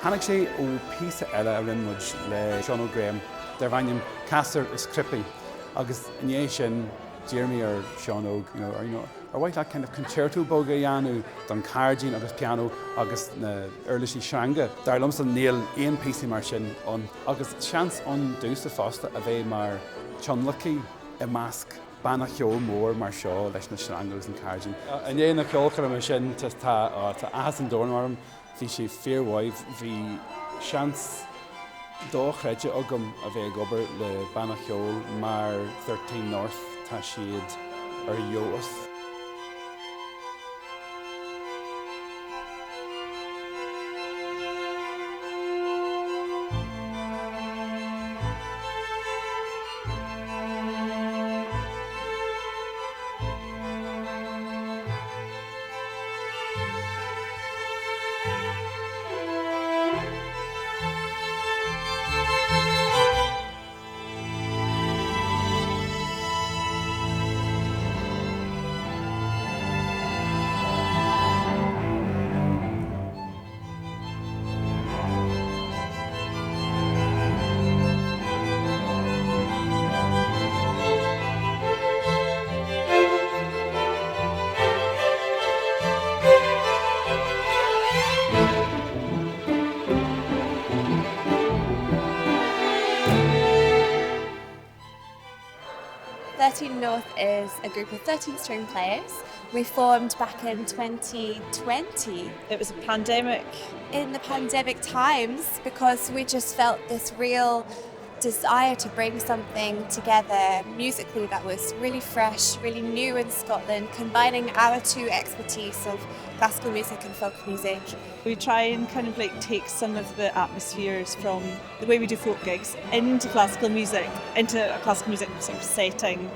Hannig sé ó písa eile a rinmuid le Seán Ó Graham, der bhainneam casar is crippi, agus ní sin Jeremy or Seán Ó, ar bhaid le kind of choinséartó bóga dhéanú don chairdín agus pianó agus na uirlisí seanga. Dar lumsa níl aon písa mar sin an, agus seans an dúsa fásta a bheith mar tionlachaí I measc banna cheol mór mar seo leis na seanglas an chairdín. An é na ceolchar mar sin tá ahas an dornarm, bhí sé fearmhaibh, bhí seans dóchreide agam a bheith gobar le banna cheol mar 13 North tá siad ar Eolas. North is a group of 13 string players. We formed back in 2020. It was a pandemic. In the pandemic times, because we just felt this real desire to bring something together musically that was really fresh, really new in Scotland, combining our two expertise of classical music and folk music. We try and kind of like take some of the atmospheres from the way we do folk gigs into classical music, into a classical music sort of setting.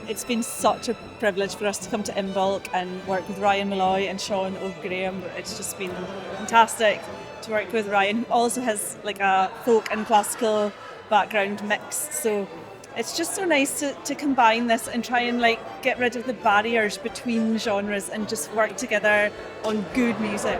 It's been such a privilege for us to come to Imbolc and work with Ryan Molloy and Seán Ó Graham. It's just been fantastic to work with Ryan, who also has like a folk and classical background mix. So it's just so nice to combine this and try and like get rid of the barriers between genres and just work together on good music.